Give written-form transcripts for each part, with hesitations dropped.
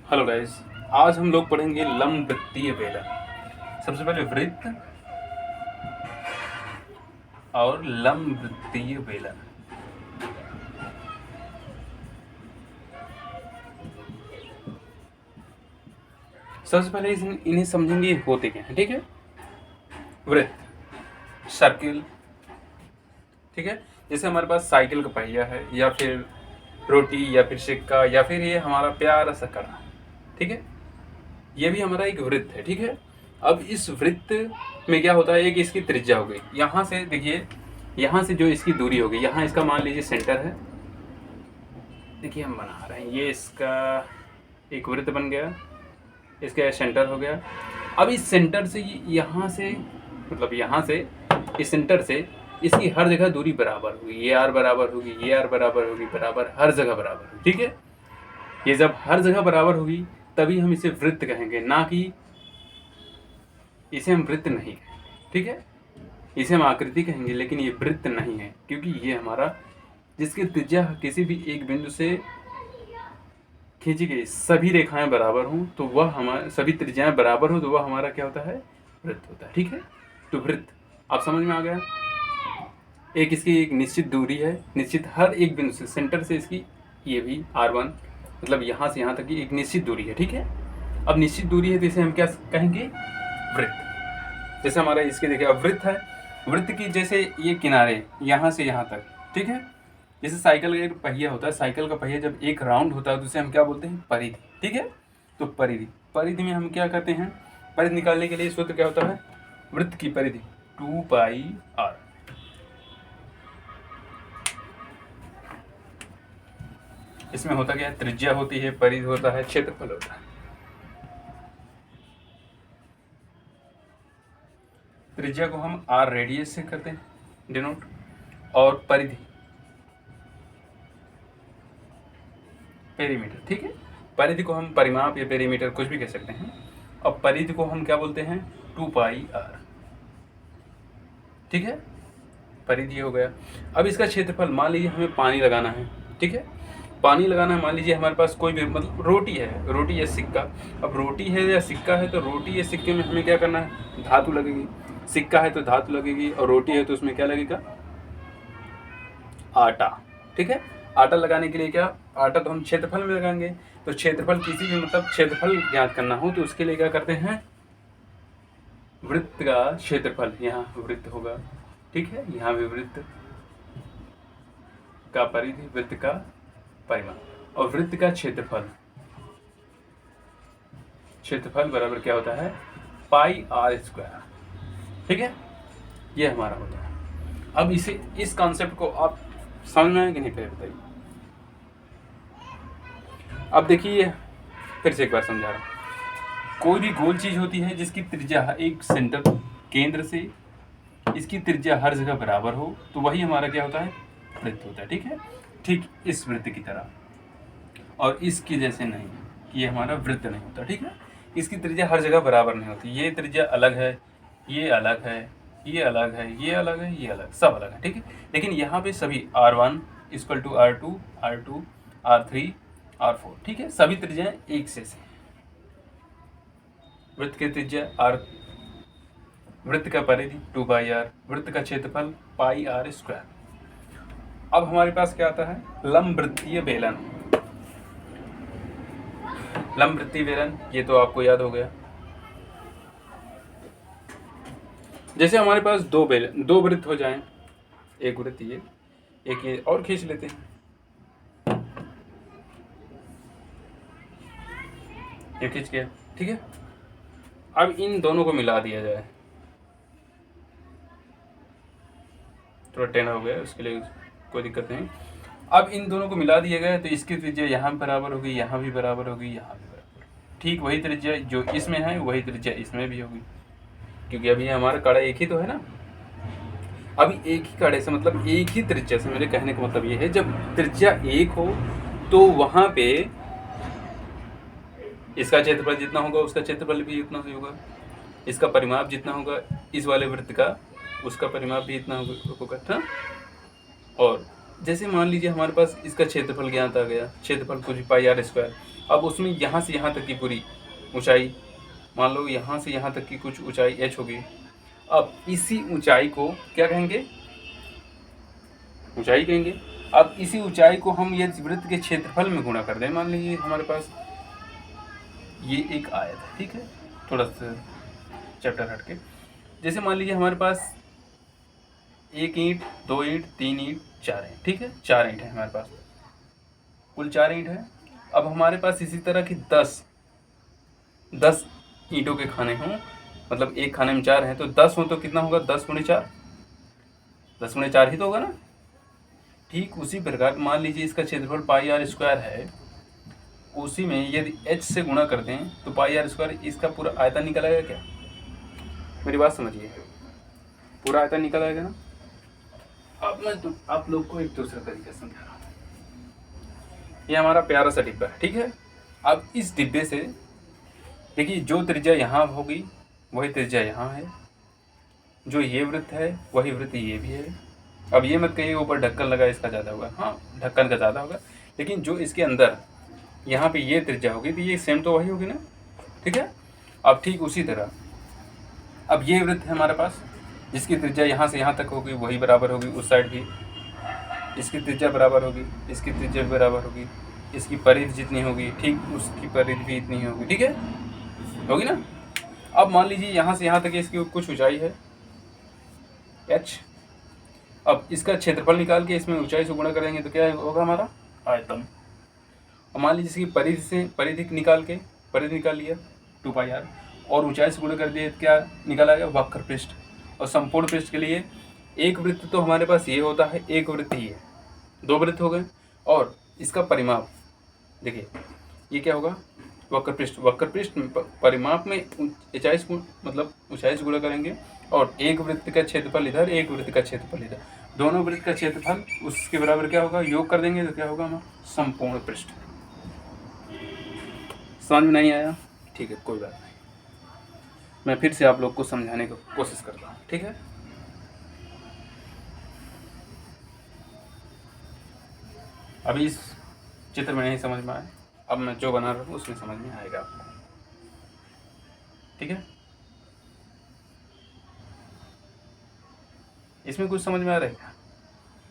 Hello guys, आज हम लोग पढ़ेंगे लंबवृत्तीय बेलन। सबसे पहले वृत्त और लंबवृत्तीय बेलन। सबसे पहले इन्हें समझेंगे होते क्या हैं। ठीक है, वृत्त सर्किल। ठीक है, जैसे हमारे पास साइकिल का पहिया है या फिर रोटी या फिर सिक्का या फिर ये हमारा प्यारा सा कड़ा। ठीक है, ये भी हमारा एक वृत्त है। ठीक है, अब इस वृत्त में क्या होता है, एक इसकी त्रिज्या हो गई। यहाँ से देखिए, यहाँ से जो इसकी दूरी होगी, यहाँ इसका मान लीजिए सेंटर है। देखिए हम बना रहे हैं, ये इसका एक वृत्त बन गया, इसका सेंटर हो गया। अब इस सेंटर से यहाँ से, मतलब यहाँ से इस सेंटर से इसकी हर जगह दूरी बराबर होगी। ये आर बराबर होगी, ये आर बराबर होगी, बराबर हर जगह बराबर होगी। ठीक है, ये जब हर जगह बराबर होगी तभी हम इसे वृत्त कहेंगे, ना कि इसे हम वृत्त नहीं कहेंगे। ठीक है, इसे हम आकृति कहेंगे, लेकिन ये वृत्त नहीं है, क्योंकि ये हमारा जिसकी त्रिज्या किसी भी एक बिंदु से खींची गई सभी रेखाएं बराबर हों तो वह हमारा, सभी त्रिज्याएं बराबर हो तो वह हमारा क्या होता है, वृत्त होता है। ठीक है, तो वृत्त आप समझ में आ गया। एक इसकी एक निश्चित दूरी है, निश्चित हर एक बिंदु से, सेंटर से इसकी ये भी R1, मतलब यहाँ से यहाँ तक की एक निश्चित दूरी है। ठीक है, अब निश्चित दूरी है तो इसे हम क्या कहेंगे, वृत्त। जैसे हमारा इसके देखिए अब वृत्त है, वृत्त की जैसे ये किनारे यहाँ से यहाँ तक। ठीक है, जैसे साइकिल का एक पहिया होता है, साइकिल का पहिया जब एक राउंड होता है तो उसे हम क्या बोलते हैं, परिधि। ठीक है, तो परिधि में हम क्या करते हैं, परिधि निकालने के लिए सूत्र क्या होता है, वृत्त की परिधि 2πr। इसमें होता क्या है, त्रिज्या होती है, परिधि होता है, क्षेत्रफल होता है। त्रिज्या को हम r रेडियस से करते हैं डिनोट, और परिधि पेरीमीटर। ठीक है, परिधि को हम परिमाप या पेरीमीटर कुछ भी कह सकते हैं, और परिधि को हम क्या बोलते हैं, 2πr। ठीक है, परिधि हो गया। अब इसका क्षेत्रफल, मान लीजिए हमें पानी लगाना है। ठीक है, पानी लगाना है, मान लीजिए हमारे पास कोई भी, मतलब रोटी है, रोटी या सिक्का। अब रोटी है या सिक्का है तो रोटी या सिक्के में हमें क्या करना है, धातु लगेगी। सिक्का है तो धातु लगेगी, और रोटी है तो उसमें क्या लगेगा, आटा। ठीक है, आटा लगाने के लिए क्या, आटा तो हम क्षेत्रफल में लगाएंगे। तो क्षेत्रफल किसी भी, मतलब क्षेत्रफल ज्ञात करना हो तो उसके लिए क्या करते हैं, वृत्त का क्षेत्रफल, यहाँ वृत्त होगा। ठीक है, यहाँ भी वृत्त का परिधि, वृत्त का परिमाप, और वृत्त का क्षेत्रफल, क्षेत्रफल बराबर क्या होता है, πr²। ठीक है, ये हमारा होता है। अब इसे, इस कॉन्सेप्ट को आप समझ में आए कि नहीं, पहले बताइए। अब देखिए फिर से एक बार समझा रहा हूँ। कोई भी गोल चीज होती है जिसकी त्रिज्या एक सेंटर, केंद्र से इसकी त्रिज्या हर जगह बराबर हो तो वही हमारा क्या होता है, वृत्त होता है। ठीक है, ठीक इस वृत्त की तरह, और इसकी जैसे नहीं, ये हमारा वृत्त नहीं होता। ठीक है, इसकी त्रिज्या हर जगह बराबर नहीं होती, ये त्रिज्या अलग है, ये अलग है, ये अलग है, ये अलग है, ये अलग, सब अलग है। ठीक है, लेकिन यहाँ पे सभी R1 = R2, R2, R3, R4। ठीक है, सभी त्रिज्याएं एक से वृत्त की त्रिज्या R, वृत्त का परिधि 2πr, वृत्त का क्षेत्रफल πr²। अब हमारे पास क्या आता है, लंबवृत्तीय बेलन। लंबवृत्तीय बेलन, ये तो आपको याद हो गया। जैसे हमारे पास दो वृत्त हो जाएं, एक वृत्त ये, एक ये, और खींच लेते हैं, ये खींच गया। ठीक है, अब इन दोनों को मिला दिया जाए, थोड़ा टेढ़ा हो गया, उसके लिए कोई दिक्कत नहीं। अब इन दोनों को मिला दिया गया तो इसकी त्रिज्या यहाँ बराबर होगी, यहाँ भी बराबर होगी, यहाँ भी बराबर। ठीक वही त्रिज्या जो इसमें है वही त्रिज्या इसमें भी होगी, क्योंकि अभी हमारा कड़ा एक ही तो है ना। अभी एक ही कड़े से, मतलब एक ही त्रिज्या से, मेरे कहने का मतलब ये है, जब त्रिज्या एक हो तो वहाँ पे इसका क्षेत्रफल जितना होगा उसका क्षेत्रफल भी उतना ही होगा, इसका परिमाप जितना होगा इस वाले वृत्त का उसका परिमाप भी इतना होगा था। और जैसे मान लीजिए हमारे पास इसका क्षेत्रफल ज्ञात आ गया, क्षेत्रफल कुछ πr², अब उसमें यहाँ से यहाँ तक की पूरी ऊंचाई, मान लो यहाँ से यहाँ तक की कुछ ऊंचाई h होगी। अब इसी ऊंचाई को क्या कहेंगे, ऊंचाई कहेंगे। अब इसी ऊंचाई को हम ये वृत्त के क्षेत्रफल में गुणा कर दें। मान लीजिए हमारे पास ये एक आयत है, ठीक है, थोड़ा सा चैप्टर हट के। जैसे मान लीजिए हमारे पास 1 ईंट, 2 ईंट, 3 ईंट, 4 ईंट, ठीक है, 4 ईंट है हमारे पास, कुल 4 ईंट है। अब हमारे पास इसी तरह की 10 ईंटों के खाने हों, मतलब एक खाने में 4 हैं, तो 10 हो तो कितना होगा, 10 गुणे 4, 10 गुणे 4 ही तो होगा ना। ठीक उसी प्रकार मान लीजिए इसका क्षेत्रफल पाई आर स्क्वायर है, उसी में यदि h से गुणा कर दें तो पाई आर स्क्वायर, इसका पूरा आयतन निकल आएगा क्या, मेरी बात समझिए, पूरा आयतन निकल आएगा ना। अब मैं आप लोग को एक दूसरा तरीका समझा रहा हूँ। ये हमारा प्यारा सा डिब्बा है, ठीक है। अब इस डिब्बे से देखिए, जो त्रिज्या यहाँ होगी वही त्रिज्या यहाँ है, जो ये वृत्त है वही वृत्त ये भी है। अब ये मत कहिए ऊपर ढक्कन लगा इसका ज़्यादा होगा, हाँ ढक्कन का ज़्यादा होगा, लेकिन जो इसके अंदर यहाँ पे ये त्रिज्या होगी तो ये सेम तो वही होगी ना, ठीक है। अब ठीक उसी तरह अब ये वृत्त है हमारे पास, जिसकी त्रिज्या यहाँ से यहाँ तक होगी वही बराबर होगी उस साइड भी, इसकी त्रिज्या बराबर होगी, इसकी त्रिज्या भी बराबर होगी, इसकी परिधि जितनी होगी ठीक उसकी परिधि भी इतनी होगी, ठीक है, होगी ना। अब मान लीजिए यहाँ से यहाँ तक इसकी कुछ ऊंचाई है h। अब इसका क्षेत्रफल निकाल के इसमें ऊंचाई से गुणा करेंगे तो क्या होगा, हमारा आयतन। अब मान लीजिए इसकी परिधि से परिधि निकाल लिया 2 पाई आर, और ऊंचाई से गुणा कर दिया तो क्या निकल आएगा, वक्र पृष्ठ। और संपूर्ण पृष्ठ के लिए एक वृत्त तो हमारे पास ये होता है, एक वृत्त ही है, 2 वृत्त हो गए, और इसका परिमाप देखिए ये क्या होगा, वक्र पृष्ठ। वक्र पृष्ठ परिमाप में ऊंचाई से मतलब ऊंचाई से गुणा करेंगे, और एक वृत्त का क्षेत्रफल इधर, एक वृत्त का क्षेत्रफल इधर, दोनों वृत्त का क्षेत्रफल उसके बराबर क्या होगा, योग कर देंगे तो क्या होगा हमारा संपूर्ण पृष्ठ। समझ में नहीं आया, ठीक है, कोई बात नहीं, मैं फिर से आप लोग को समझाने की कोशिश करता हूँ, ठीक है। अभी इस चित्र में नहीं समझ में आया, अब मैं जो बना रहा हूँ उसमें समझ में आएगा आपको, ठीक है। इसमें कुछ समझ में आ रहा है क्या,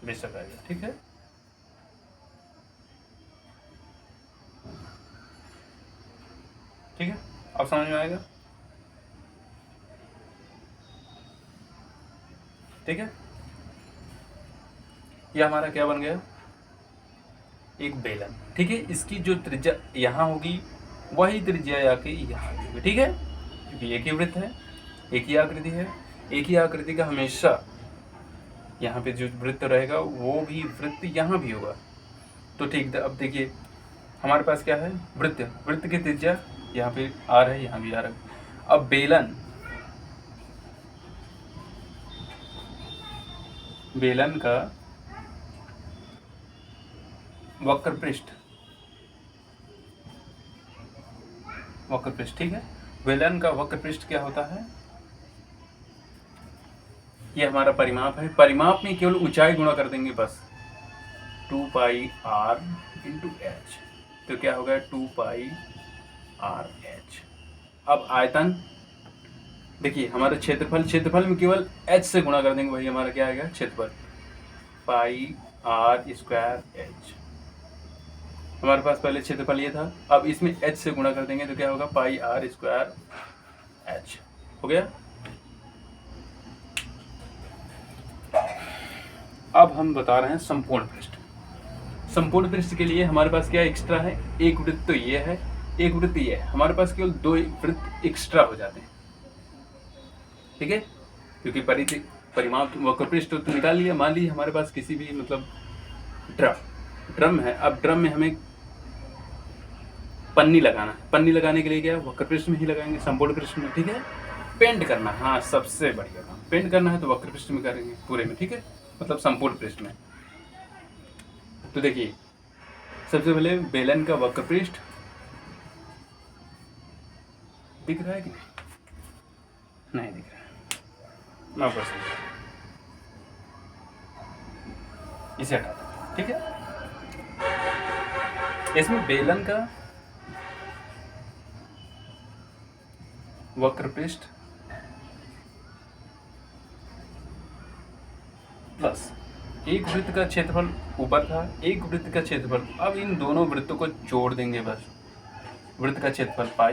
बेशक आएगा, ठीक है। ठीक है, अब समझ में आएगा, ठीक है। यह हमारा क्या बन गया, एक बेलन, ठीक है। इसकी जो त्रिज्या यहाँ होगी वही त्रिज्या आके यहाँ होगी, ठीक है, क्योंकि एक ही वृत्त है, एक ही आकृति है, एक ही आकृति का हमेशा यहाँ पे जो वृत्त रहेगा वो भी वृत्त यहाँ भी होगा। तो ठीक, अब देखिए हमारे पास क्या है, वृत्त की त्रिज्या यहाँ पे आर है, यहाँ भी आर है। अब बेलन का वक्र पृष्ठ, ठीक है, बेलन का वक्र पृष्ठ क्या होता है, ये हमारा परिमाप है। परिमाप में केवल ऊंचाई गुणा कर देंगे बस, 2 पाई आर इंटू एच, तो क्या होगा 2 पाई आर एच। अब आयतन देखिए, हमारा क्षेत्रफल में केवल h से गुणा कर देंगे, वही हमारा क्या आएगा, क्षेत्रफल, पाई आर स्क्वायर एच। हमारे पास पहले क्षेत्रफल ये था, अब इसमें h से गुणा कर देंगे तो क्या होगा, पाई आर स्क्वायर एच, हो गया। अब हम बता रहे हैं संपूर्ण पृष्ठ। संपूर्ण पृष्ठ के लिए हमारे पास क्या एक्स्ट्रा है, एक वृत्त तो ये है, एक वृत्त ये है, हमारे पास केवल 2 वृत्त एक्स्ट्रा हो जाते हैं, ठीक है, क्योंकि परिमाप वक्र पृष्ठ तो निकाल लिया। मान लीजिए हमारे पास किसी भी मतलब ड्रम है, अब ड्रम में हमें पन्नी लगाना है, पन्नी लगाने के लिए क्या वक्र पृष्ठ में ही लगाएंगे, संपूर्ण पृष्ठ में, ठीक है। पेंट करना, हाँ सबसे बढ़िया काम, पेंट करना है तो वक्र पृष्ठ में करेंगे पूरे में, ठीक है, मतलब संपूर्ण पृष्ठ में। तो देखिए सबसे पहले बेलन का वक्र पृष्ठ दिख रहा है कि नहीं दिख रहा है, मैं ऊपर से इसे हटा दूँ, ठीक है। इसमें बेलन का वक्र पृष्ठ प्लस एक वृत्त का क्षेत्रफल ऊपर था, एक वृत्त का क्षेत्रफल, अब इन दोनों वृत्तों को जोड़ देंगे बस। वृत्त का क्षेत्रफल पाई